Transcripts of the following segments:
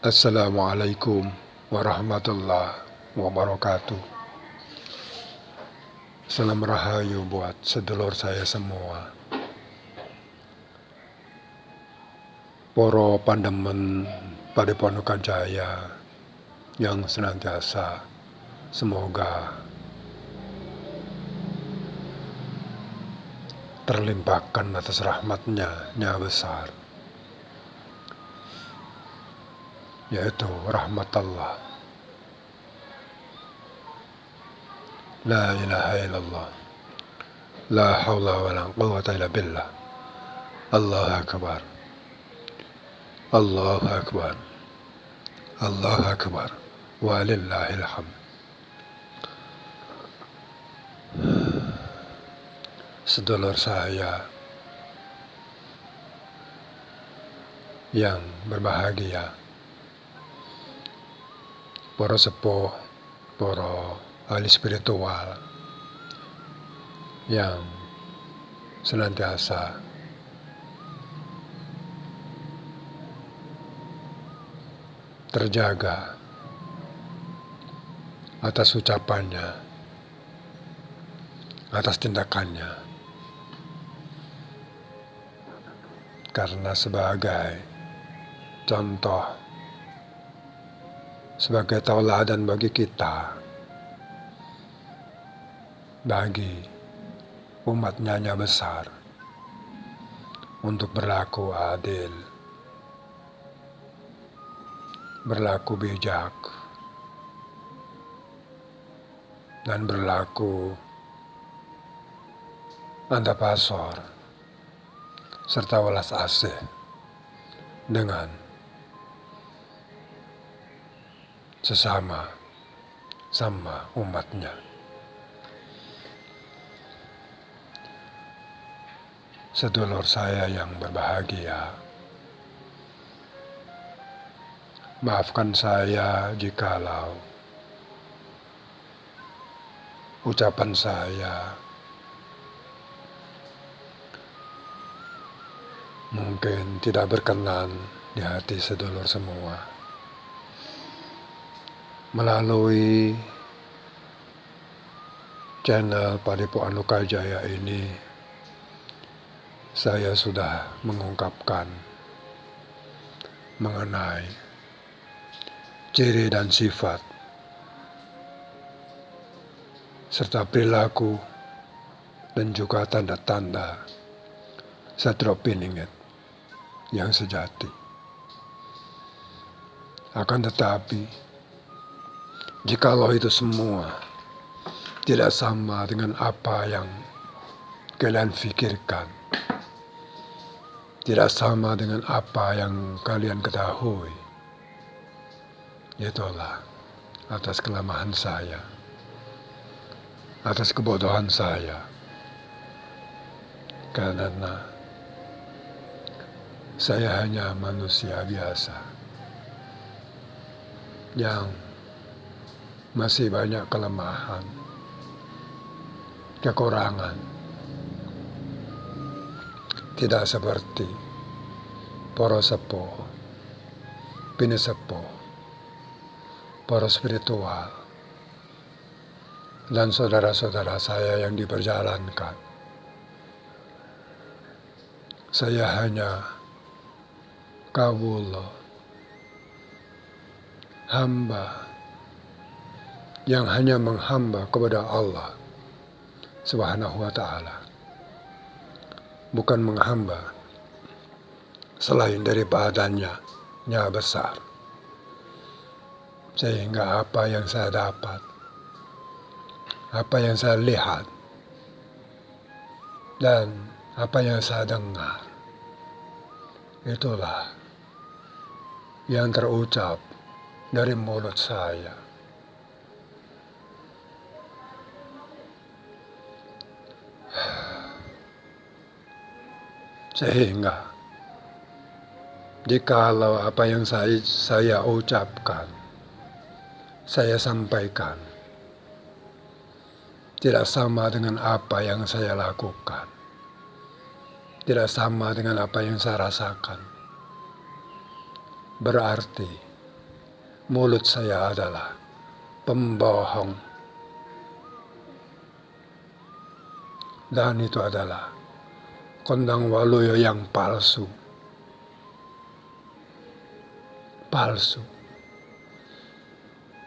Assalamualaikum warahmatullahi wabarakatuh. Salam rahayu buat sedulur saya semua. Poro pandemen Padepokan Jaya yang senantiasa semoga terlimpahkan atas rahmatnya yang besar, yaitu rahmat Allah. La ilaha illallah, la hawla wa la quwwata illa billah. Allahu akbar, Allahu akbar, Allahu akbar, walillahil hamd. Sedulur saya yang berbahagia, para sepuh, para ahli spiritual yang senantiasa terjaga atas ucapannya, atas tindakannya, karena sebagai contoh, sebagai tauladan bagi kita, bagi umatnya yang besar, untuk berlaku adil, berlaku bijak, dan berlaku antapasor serta welas asih dengan sesama umatnya. Sedulur saya yang berbahagia, maafkan saya jikalau ucapan saya mungkin tidak berkenan di hati sedulur semua. Melalui channel Padepokan Jaya ini, saya sudah mengungkapkan mengenai ciri dan sifat serta perilaku dan juga tanda-tanda Satrio Piningit yang sejati. Akan tetapi, jikalau itu semua tidak sama dengan apa yang kalian pikirkan, tidak sama dengan apa yang kalian ketahui, itulah atas kelemahan saya, atas kebodohan saya, karena saya hanya manusia biasa yang masih banyak kelemahan, kekurangan, tidak seperti para sepuh, pinisepuh, para spiritual, dan saudara-saudara saya yang diperjalankan. Saya hanya kawula, hamba yang hanya menghamba kepada Allah Subhanahu wa ta'ala, bukan menghamba selain daripadanya yang besar. Sehingga apa yang saya dapat, apa yang saya lihat, dan apa yang saya dengar, itulah yang terucap dari mulut saya. Sehingga jikalau apa yang saya ucapkan, saya sampaikan, tidak sama dengan apa yang saya lakukan, tidak sama dengan apa yang saya rasakan, berarti mulut saya adalah pembohong. Dan itu adalah kondang waluyo yang palsu. Palsu.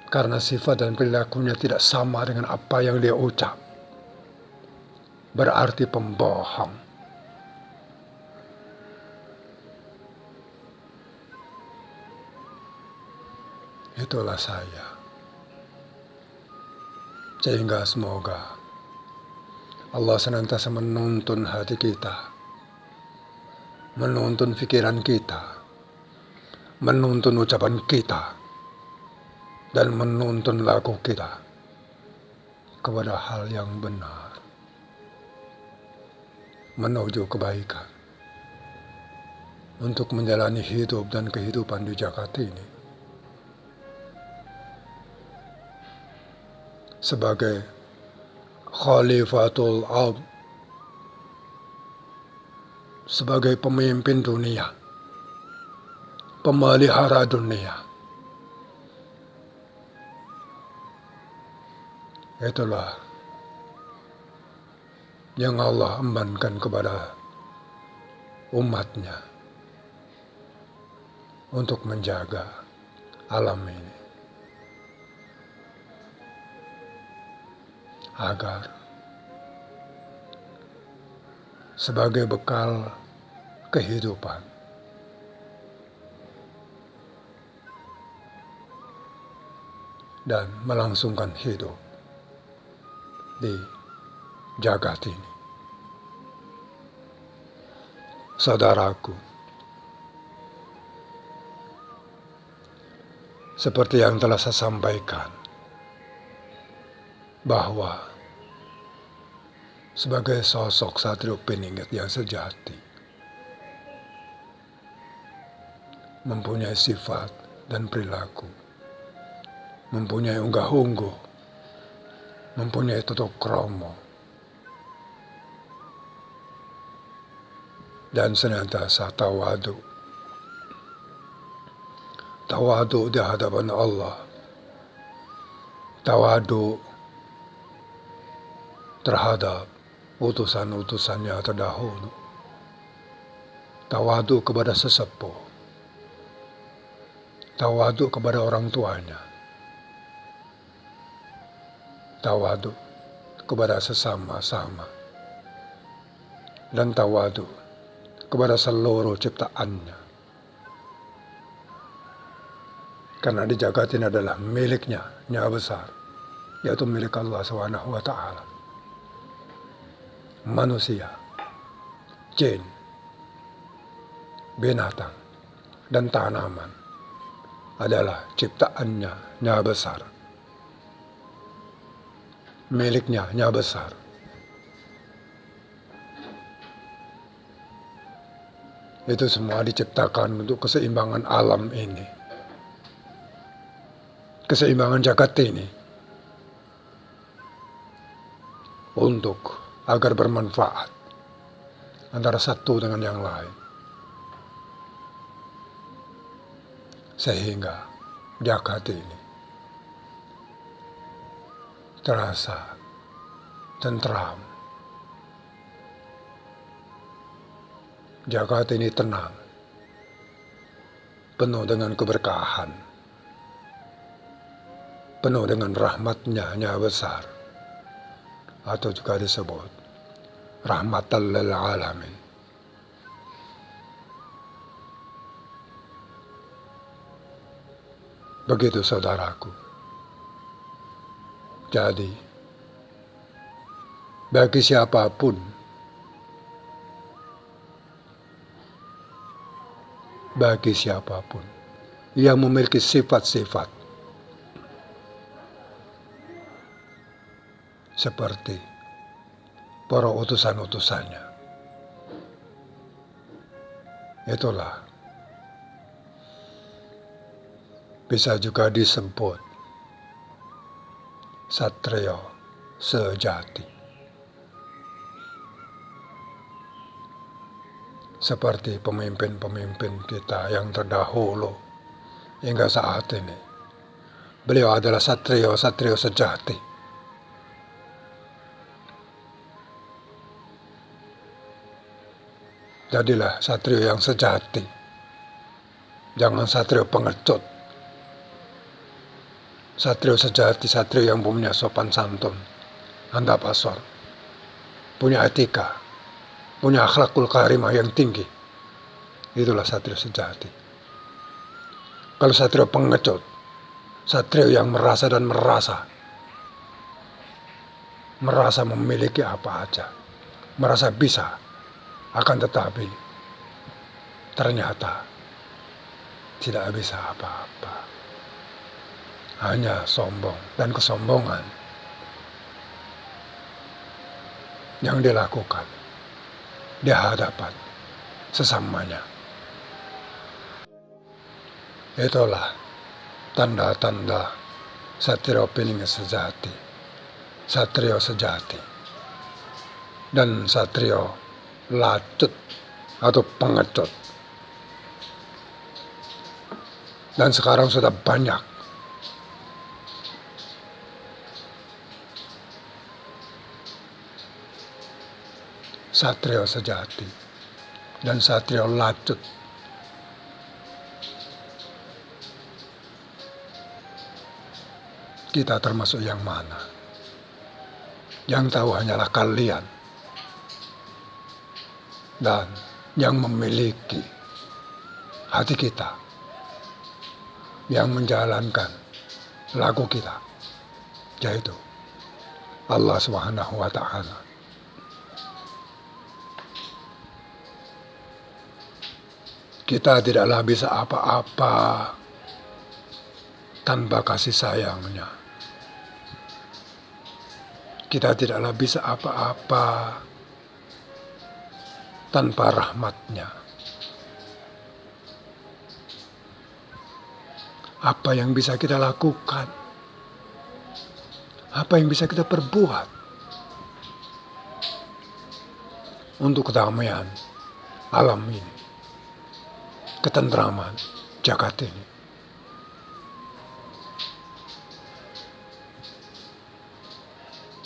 Karena sifat dan perilakunya tidak sama dengan apa yang dia ucap. Berarti pembohong. Itulah saya. Sehingga semoga Allah senantiasa menuntun hati kita, menuntun pikiran kita, menuntun ucapan kita, dan menuntun laku kita kepada hal yang benar, menuju kebaikan, untuk menjalani hidup dan kehidupan di jagat ini sebagai Khalifatul Ard, sebagai pemimpin dunia, pemelihara dunia. Itulah yang Allah embankan kepada umatnya untuk menjaga alam ini, agar sebagai bekal kehidupan dan melangsungkan hidup di jagat ini. Saudaraku, seperti yang telah saya sampaikan, bahwa sebagai sosok Satrio Piningit yang sejati, mempunyai sifat dan perilaku, mempunyai unggah-ungguh, mempunyai tutuk kromo, dan senantiasa tawadu. Tawadu di hadapan Allah, tawadu terhadap utusan-utusannya terdahulu, tawadu kepada sesepuh, tawadu kepada orang tuanya, tawadu kepada sesama-sama, dan tawadu kepada seluruh ciptaannya. Karena di jagat ini adalah miliknya, Nyaha Besar, yaitu milik Allah Subhanahu wa Ta'ala. Manusia, jin, binatang, dan tanaman adalah ciptaannya, Nyaha Besar, miliknya, Nyaha Besar. Itu semua diciptakan untuk keseimbangan alam ini, keseimbangan jagat ini, untuk agar bermanfaat antara satu dengan yang lain, sehingga jagat ini terasa tentram, jagat ini tenang, penuh dengan keberkahan, penuh dengan rahmatnya, Nyaha Besar, atau juga disebut rahmatan lil alamin. Begitu saudaraku. Jadi, bagi siapapun, yang memiliki sifat-sifat seperti para utusan-utusannya, itulah bisa juga disebut satrio sejati. Seperti pemimpin-pemimpin kita yang terdahulu hingga saat ini, Beliau adalah satrio sejati. Jadilah satrio yang sejati. Jangan satrio pengecut. Satrio sejati, satrio yang punya sopan santun, handap asor, punya etika, punya akhlakul karimah yang tinggi. Itulah satrio sejati. Kalau satrio pengecut, satrio yang merasa dan merasa memiliki apa aja, merasa bisa, akan tetapi ternyata tidak bisa apa-apa. Hanya sombong dan kesombongan yang dilakukan di hadapan sesamanya. Itulah tanda-tanda satrio peninggal sejati, satrio sejati, dan satrio lacut atau pengecut. Dan sekarang sudah banyak satrio sejati dan satrio lacut. Kita termasuk yang mana? Yang tahu hanyalah kalian. Dan yang memiliki hati kita, yang menjalankan lagu kita, yaitu Allah Subhanahu wa Ta'ala. Kita tidaklah bisa apa-apa tanpa kasih sayangnya. Kita tidaklah bisa apa-apa tanpa rahmatnya. Apa yang bisa kita lakukan? Apa yang bisa kita perbuat untuk kedamaian alam ini, ketentraman jagat ini?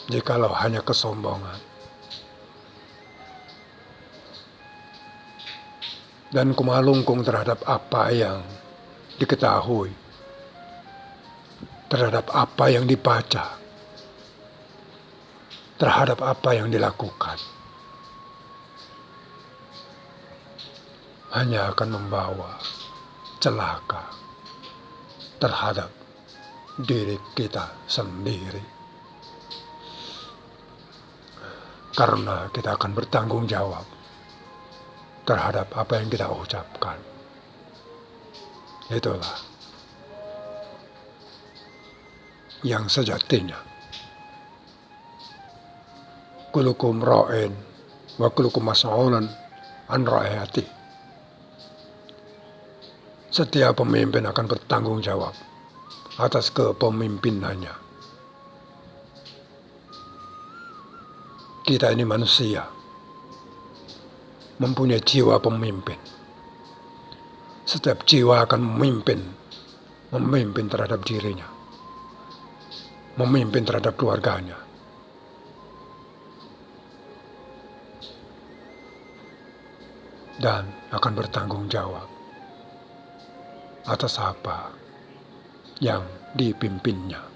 Jikalau hanya kesombongan dan kumalungkung terhadap apa yang diketahui, terhadap apa yang dibaca, terhadap apa yang dilakukan, hanya akan membawa celaka terhadap diri kita sendiri. Karena kita akan bertanggung jawab terhadap apa yang kita ucapkan. Itulah yang sejatinya. Kulukum ra'in wa kulukum mas'ulun an ra'iyati. Setiap pemimpin akan bertanggung jawab atas kepemimpinannya. Kita ini manusia, mempunyai jiwa pemimpin. Setiap jiwa akan memimpin terhadap dirinya, memimpin terhadap keluarganya. Dan akan bertanggung jawab atas apa yang dipimpinnya.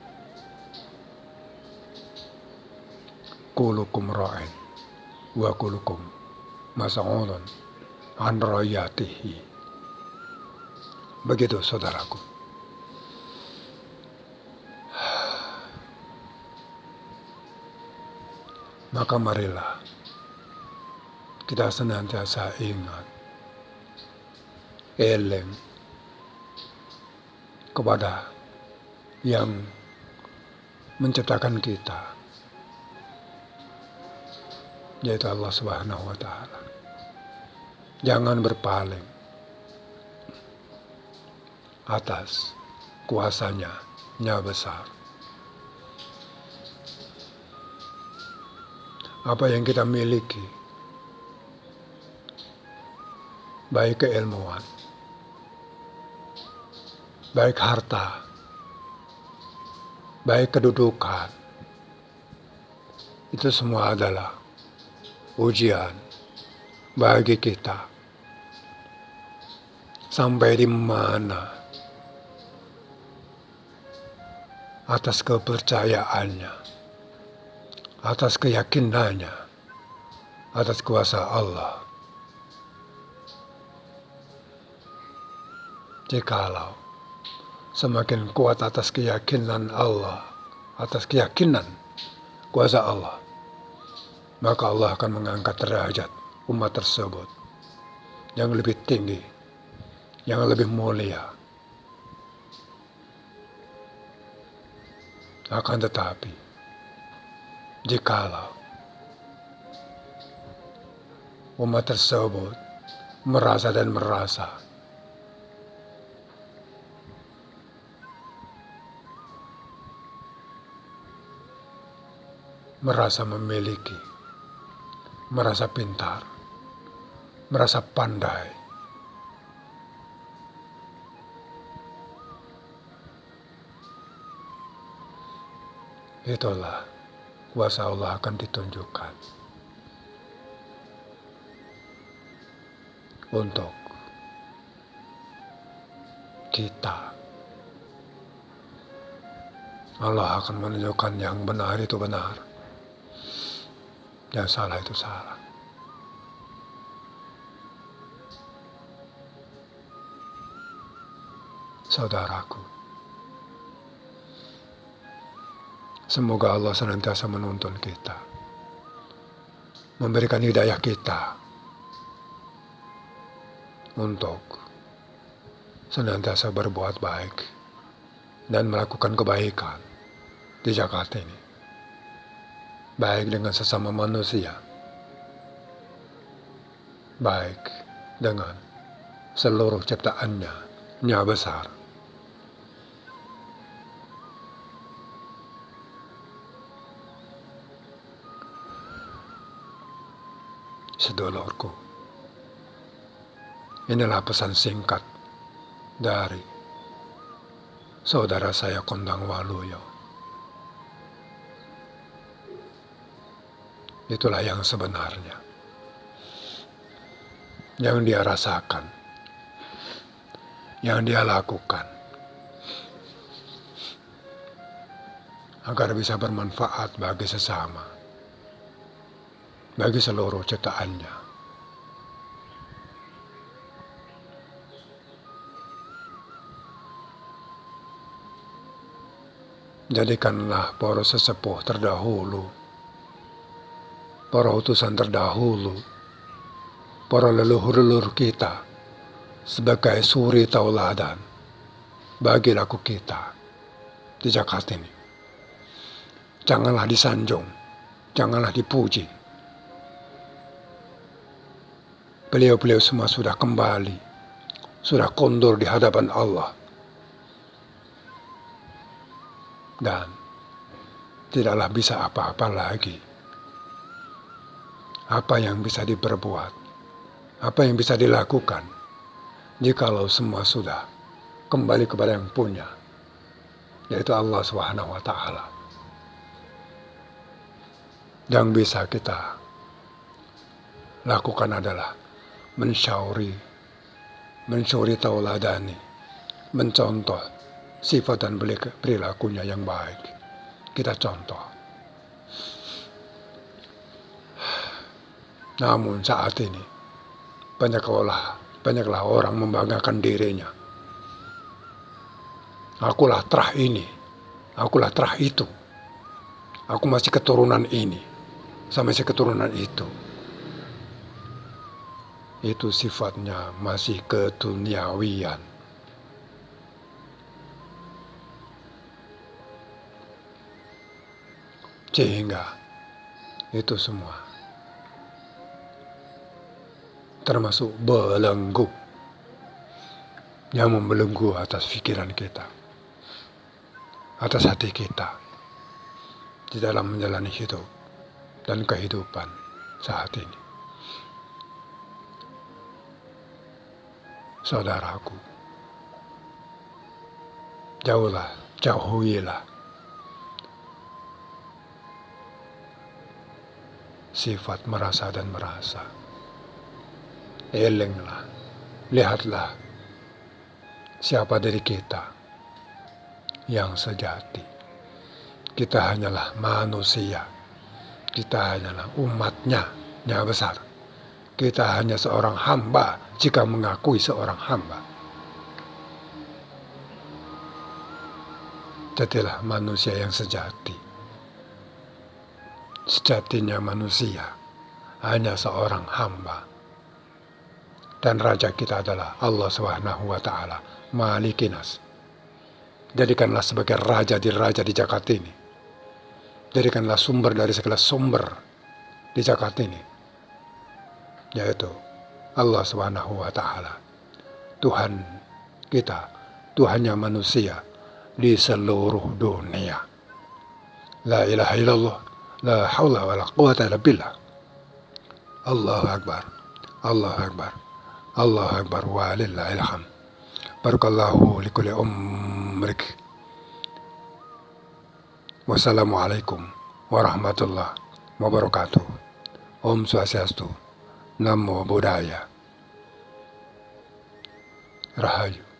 Kulukum ra'in wa kulukum mas'ulun an ra'iyatihi. Begitu saudaraku. Maka marilah kita senantiasa ingat, eleng kepada yang menciptakan kita, yaitu Allah Subhanahu wa Ta'ala. Jangan berpaling atas kuasanya yang besar. Apa yang kita miliki, baik keilmuan, baik harta, baik kedudukan, itu semua adalah ujian bagi kita. Sampai di mana atas kepercayaannya, atas keyakinannya, atas kuasa Allah. Jikalau semakin kuat atas keyakinan Allah, atas keyakinan kuasa Allah, maka Allah akan mengangkat derajat umat tersebut yang lebih tinggi, yang lebih mulia. Akan tetapi, jikalau umat tersebut merasa memiliki, merasa pintar, merasa pandai, itulah kuasa Allah akan ditunjukkan untuk kita. Allah akan menunjukkan yang benar itu benar, yang salah itu salah. Saudaraku, semoga Allah senantiasa menuntun kita, memberikan hidayah kita untuk senantiasa berbuat baik dan melakukan kebaikan di Jakarta ini, baik dengan sesama manusia, baik dengan seluruh ciptaannya, Nya besar. Sedulurku, inilah pesan singkat dari saudara saya Kondang Waluyo. Itulah yang sebenarnya, yang dia rasakan, yang dia lakukan, agar bisa bermanfaat bagi sesama, bagi seluruh ciptaannya. Jadikanlah para sesepuh terdahulu, para utusan terdahulu, para leluhur-leluhur kita sebagai suri tauladan bagi laku kita di Jakarta ini. Janganlah disanjung, janganlah dipuji. Beliau-beliau semua sudah kembali, sudah kondur di hadapan Allah. Dan tidaklah bisa apa-apa lagi. Apa yang bisa diperbuat, apa yang bisa dilakukan, jikalau semua sudah kembali kepada yang punya, yaitu Allah SWT. Yang bisa kita lakukan adalah mensyauri tauladani, mencontoh sifat dan perilakunya yang baik. Kita contoh. Namun saat ini banyaklah orang membanggakan dirinya. Akulah terah ini, akulah terah itu. Aku masih keturunan ini, sama masih keturunan itu. Itu sifatnya masih keduniawian. Sehingga itu semua termasuk belenggu yang membelenggu atas pikiran kita, atas hati kita di dalam menjalani hidup dan kehidupan saat ini. Saudaraku, jauhilah sifat merasa dan merasa. Elenglah, lihatlah siapa diri kita yang sejati. Kita hanyalah manusia, kita hanyalah umatnya yang besar. Kita hanya seorang hamba jika mengakui seorang hamba. Jadilah manusia yang sejati. Sejatinya manusia hanya seorang hamba. Dan raja kita adalah Allah Subhanahu wa Ta'ala, Malikinas. Jadikanlah sebagai raja di jagat ini. Jadikanlah sumber dari segala sumber di jagat ini, yaitu Allah Subhanahu wa Ta'ala, Tuhan kita, Tuhannya manusia di seluruh dunia. La ilaha illallah, la haula wa la quwata illa billah. Allahu Akbar, Allahu Akbar, Allahu Akbar, wa lillahil hamd. Barakallahu likulli umrik. Wassalamualaikum warahmatullahi wabarakatuh. Om Swastiastu, Namo Buddhaya, Rahayu.